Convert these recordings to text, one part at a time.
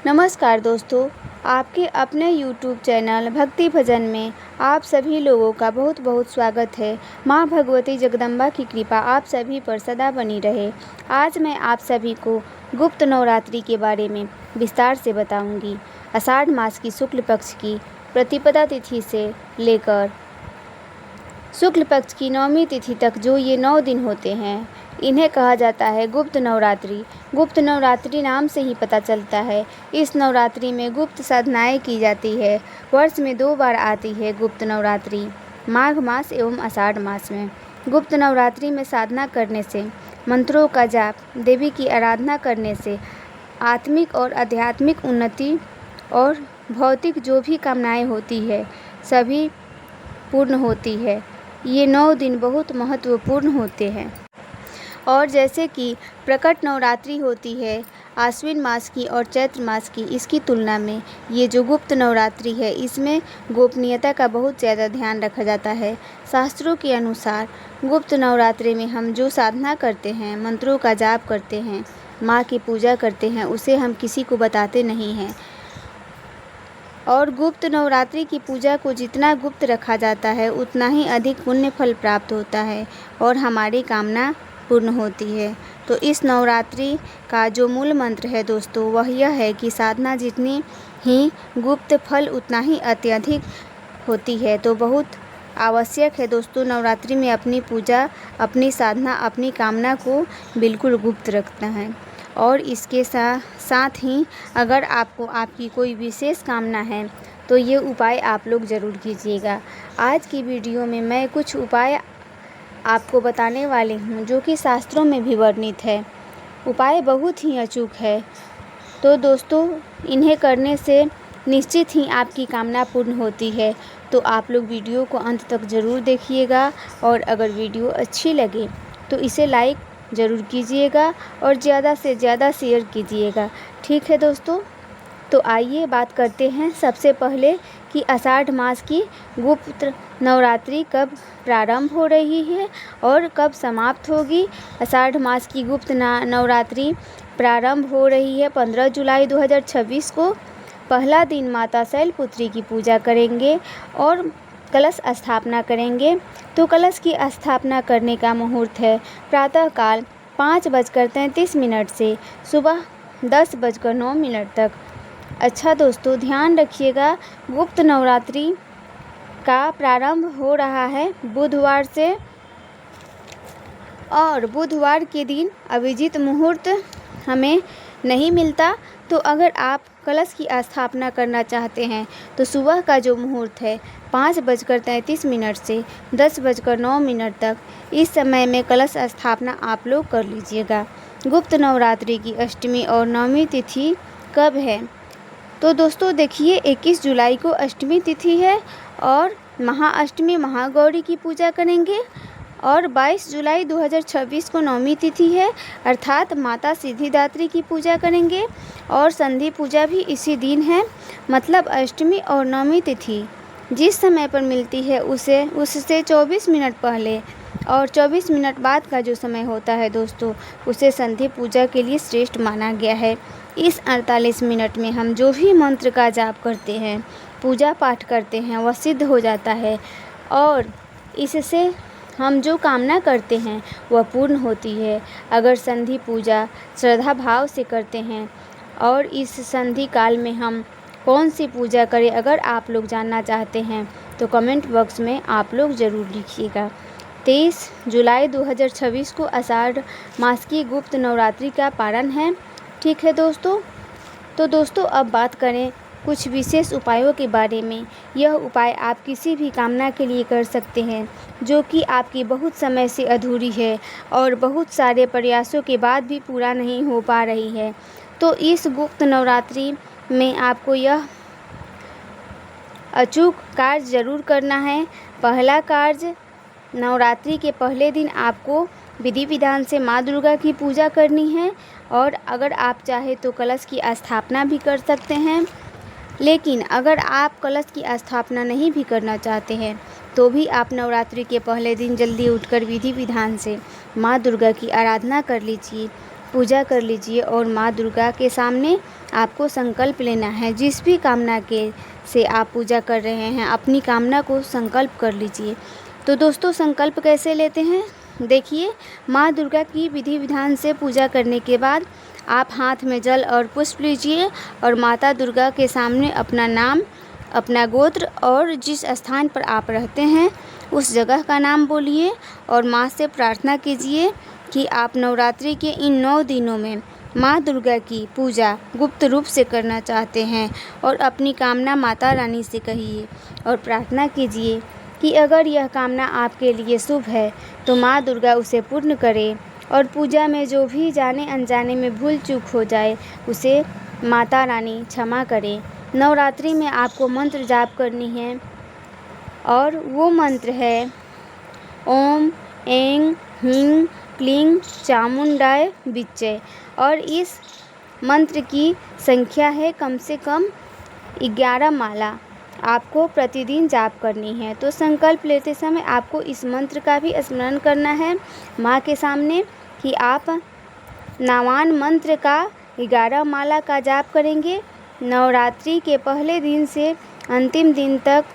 नमस्कार दोस्तों, आपके अपने YouTube चैनल भक्ति भजन में आप सभी लोगों का बहुत बहुत स्वागत है। माँ भगवती जगदम्बा की कृपा आप सभी पर सदा बनी रहे। आज मैं आप सभी को गुप्त नवरात्रि के बारे में विस्तार से बताऊंगी। आषाढ़ मास की शुक्ल पक्ष की प्रतिपदा तिथि से लेकर शुक्ल पक्ष की नवमी तिथि तक जो ये 9 दिन होते हैं, इन्हें कहा जाता है गुप्त नवरात्रि। गुप्त नवरात्रि नाम से ही पता चलता है। इस नवरात्रि में गुप्त साधनाएं की जाती है। वर्ष में 2 बार आती है गुप्त नवरात्रि, माघ मास एवं आषाढ़ मास में। गुप्त नवरात्रि में साधना करने से, मंत्रों का जाप, देवी की आराधना करने से आत्मिक और आध्यात्मिक उन्नति और भौतिक जो भी कामनाएं होती है सभी पूर्ण होती है। ये 9 दिन बहुत महत्वपूर्ण होते हैं। और जैसे कि प्रकट नवरात्रि होती है आश्विन मास की और चैत्र मास की, इसकी तुलना में ये जो गुप्त नवरात्रि है इसमें गोपनीयता का बहुत ज़्यादा ध्यान रखा जाता है। शास्त्रों के अनुसार गुप्त नवरात्रि में हम जो साधना करते हैं, मंत्रों का जाप करते हैं, माँ की पूजा करते हैं, उसे हम किसी को बताते नहीं हैं। और गुप्त नवरात्रि की पूजा को जितना गुप्त रखा जाता है उतना ही अधिक पुण्य फल प्राप्त होता है और हमारी कामना पूर्ण होती है। तो इस नवरात्रि का जो मूल मंत्र है दोस्तों, वह यह है कि साधना जितनी ही गुप्त, फल उतना ही अत्यधिक होती है। तो बहुत आवश्यक है दोस्तों नवरात्रि में अपनी पूजा, अपनी साधना, अपनी कामना को बिल्कुल गुप्त रखना है। और इसके साथ ही अगर आपको आपकी कोई विशेष कामना है तो ये उपाय आप लोग ज़रूर कीजिएगा। आज की वीडियो में मैं कुछ उपाय आपको बताने वाली हूँ जो कि शास्त्रों में भी वर्णित है। उपाय बहुत ही अचूक है। तो दोस्तों इन्हें करने से निश्चित ही आपकी कामना पूर्ण होती है। तो आप लोग वीडियो को अंत तक ज़रूर देखिएगा और अगर वीडियो अच्छी लगे तो इसे लाइक ज़रूर कीजिएगा और ज़्यादा से ज़्यादा शेयर कीजिएगा। ठीक है दोस्तों, तो आइए बात करते हैं सबसे पहले कि आषाढ़ मास की गुप्त नवरात्रि कब प्रारंभ हो रही है और कब समाप्त होगी। आषाढ़ मास की गुप्त नवरात्रि प्रारंभ हो रही है 15 जुलाई 2026 को। पहला दिन माता शैलपुत्री की पूजा करेंगे और कलश स्थापना करेंगे। तो कलश की स्थापना करने का मुहूर्त है प्रातःकाल 5:33 से सुबह 10:09 तक। अच्छा दोस्तों ध्यान रखिएगा, गुप्त नवरात्रि का प्रारंभ हो रहा है बुधवार से और बुधवार के दिन अभिजीत मुहूर्त हमें नहीं मिलता। तो अगर आप कलश की स्थापना करना चाहते हैं तो सुबह का जो मुहूर्त है 5:33 से 10:09 तक, इस समय में कलश स्थापना आप लोग कर लीजिएगा। गुप्त नवरात्रि की अष्टमी और नवमी तिथि कब है? तो दोस्तों देखिए 21 जुलाई को अष्टमी तिथि है और महाअष्टमी महागौरी की पूजा करेंगे और 22 जुलाई 2026 को नवमी तिथि है अर्थात माता सिद्धिदात्री की पूजा करेंगे और संधि पूजा भी इसी दिन है। मतलब अष्टमी और नवमी तिथि जिस समय पर मिलती है उससे 24 मिनट पहले और 24 मिनट बाद का जो समय होता है दोस्तों, उसे संधि पूजा के लिए श्रेष्ठ माना गया है। इस 48 मिनट में हम जो भी मंत्र का जाप करते हैं, पूजा पाठ करते हैं, वह सिद्ध हो जाता है और इससे हम जो कामना करते हैं वह पूर्ण होती है। अगर संधि पूजा श्रद्धा भाव से करते हैं और इस संधि काल में हम कौन सी पूजा करें, अगर आप लोग जानना चाहते हैं तो कमेंट बॉक्स में आप लोग ज़रूर लिखिएगा। 23 जुलाई 2026 को आषाढ़ मास की गुप्त नवरात्रि का पारण है। ठीक है दोस्तों, तो दोस्तों अब बात करें कुछ विशेष उपायों के बारे में। यह उपाय आप किसी भी कामना के लिए कर सकते हैं जो कि आपकी बहुत समय से अधूरी है और बहुत सारे प्रयासों के बाद भी पूरा नहीं हो पा रही है। तो इस गुप्त नवरात्रि में आपको यह अचूक कार्य ज़रूर करना है। पहला कार्य, नवरात्रि के पहले दिन आपको विधि विधान से माँ दुर्गा की पूजा करनी है और अगर आप चाहे तो कलश की स्थापना भी कर सकते हैं। लेकिन अगर आप कलश की स्थापना नहीं भी करना चाहते हैं तो भी आप नवरात्रि के पहले दिन जल्दी उठकर विधि विधान से माँ दुर्गा की आराधना कर लीजिए, पूजा कर लीजिए और माँ दुर्गा के सामने आपको संकल्प लेना है। जिस भी कामना के से आप पूजा कर रहे हैं, अपनी कामना को संकल्प कर लीजिए। तो दोस्तों, संकल्प कैसे लेते हैं देखिए। माँ दुर्गा की विधि विधान से पूजा करने के बाद आप हाथ में जल और पुष्प लीजिए और माता दुर्गा के सामने अपना नाम, अपना गोत्र और जिस स्थान पर आप रहते हैं उस जगह का नाम बोलिए और माँ से प्रार्थना कीजिए कि आप नवरात्रि के इन 9 दिनों में माँ दुर्गा की पूजा गुप्त रूप से करना चाहते हैं और अपनी कामना माता रानी से कहिए और प्रार्थना कीजिए कि अगर यह कामना आपके लिए शुभ है तो माँ दुर्गा उसे पूर्ण करे और पूजा में जो भी जाने अनजाने में भूल चूक हो जाए उसे माता रानी क्षमा करे। नवरात्रि में आपको मंत्र जाप करनी है और वो मंत्र है ओम ऐं ह्रीं क्लीं चामुंडाय विच्चे और इस मंत्र की संख्या है कम से कम 11 माला आपको प्रतिदिन जाप करनी है। तो संकल्प लेते समय आपको इस मंत्र का भी स्मरण करना है माँ के सामने कि आप नावान मंत्र का 11 माला का जाप करेंगे। नवरात्रि के पहले दिन से अंतिम दिन तक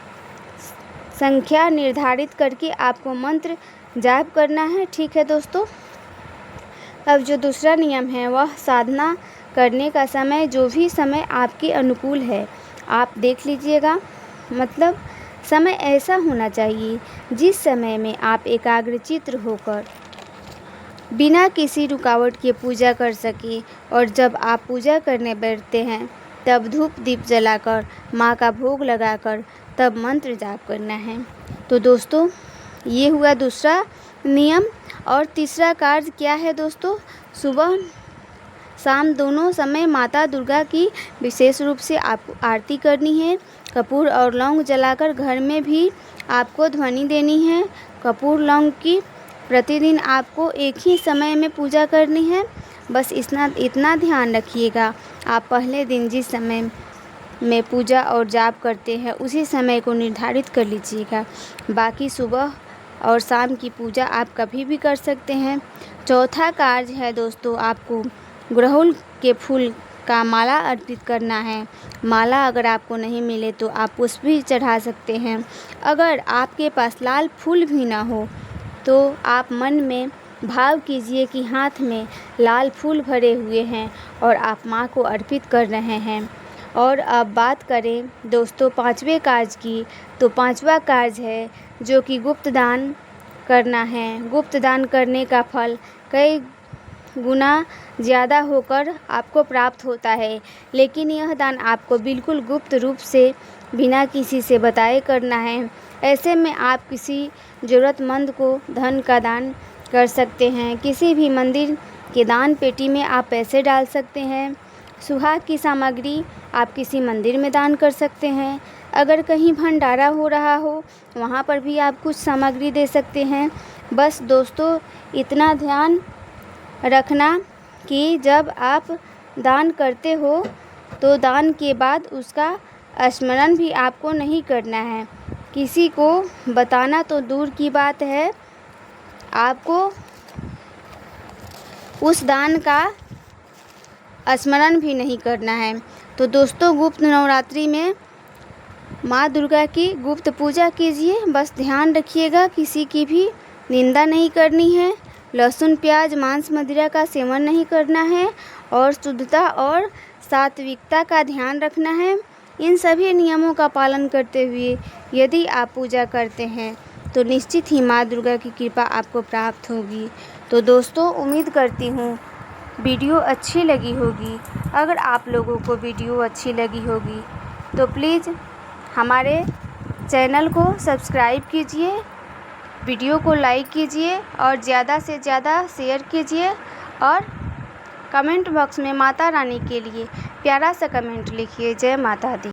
संख्या निर्धारित करके आपको मंत्र जाप करना है। ठीक है दोस्तों। अब जो दूसरा नियम है वह साधना करने का समय, जो भी समय आपके अनुकूल है आप देख लीजिएगा। मतलब समय ऐसा होना चाहिए जिस समय में आप एकाग्रचित्त होकर बिना किसी रुकावट के पूजा कर सके और जब आप पूजा करने बैठते हैं तब धूप दीप जलाकर माँ का भोग लगाकर तब मंत्र जाप करना है। तो दोस्तों, ये हुआ दूसरा नियम। और तीसरा कार्य क्या है दोस्तों? सुबह शाम दोनों समय माता दुर्गा की विशेष रूप से आपको आरती करनी है। कपूर और लौंग जलाकर घर में भी आपको ध्वनि देनी है। कपूर लौंग की प्रतिदिन आपको एक ही समय में पूजा करनी है। बस इतना ध्यान रखिएगा, आप पहले दिन जिस समय में पूजा और जाप करते हैं उसी समय को निर्धारित कर लीजिएगा। बाकी सुबह और शाम की पूजा आप कभी भी कर सकते हैं। चौथा कार्य है दोस्तों, आपको गुड़हल के फूल का माला अर्पित करना है। माला अगर आपको नहीं मिले तो आप पुष्प भी चढ़ा सकते हैं। अगर आपके पास लाल फूल भी ना हो तो आप मन में भाव कीजिए कि हाथ में लाल फूल भरे हुए हैं और आप माँ को अर्पित कर रहे हैं। और अब बात करें दोस्तों 5वें कार्य की, तो 5वां कार्य है जो कि गुप्त दान करना है। गुप्त दान करने का फल कई गुना ज़्यादा होकर आपको प्राप्त होता है, लेकिन यह दान आपको बिल्कुल गुप्त रूप से बिना किसी से बताए करना है। ऐसे में आप किसी ज़रूरतमंद को धन का दान कर सकते हैं। किसी भी मंदिर के दान पेटी में आप पैसे डाल सकते हैं। सुहाग की सामग्री आप किसी मंदिर में दान कर सकते हैं। अगर कहीं भंडारा हो रहा हो वहाँ पर भी आप कुछ सामग्री दे सकते हैं। बस दोस्तों, इतना ध्यान रखना कि जब आप दान करते हो तो दान के बाद उसका स्मरण भी आपको नहीं करना है। किसी को बताना तो दूर की बात है, आपको उस दान का स्मरण भी नहीं करना है। तो दोस्तों, गुप्त नवरात्रि में माँ दुर्गा की गुप्त पूजा कीजिए। बस ध्यान रखिएगा, किसी की भी निंदा नहीं करनी है। लहसुन प्याज मांस मदिरा का सेवन नहीं करना है और शुद्धता और सात्विकता का ध्यान रखना है। इन सभी नियमों का पालन करते हुए यदि आप पूजा करते हैं तो निश्चित ही माँ दुर्गा की कृपा आपको प्राप्त होगी। तो दोस्तों, उम्मीद करती हूँ वीडियो अच्छी लगी होगी। अगर आप लोगों को वीडियो अच्छी लगी होगी तो प्लीज़ हमारे चैनल को सब्सक्राइब कीजिए, वीडियो को लाइक कीजिए और ज़्यादा से ज़्यादा शेयर कीजिए और कमेंट बॉक्स में माता रानी के लिए प्यारा सा कमेंट लिखिए। जय माता दी।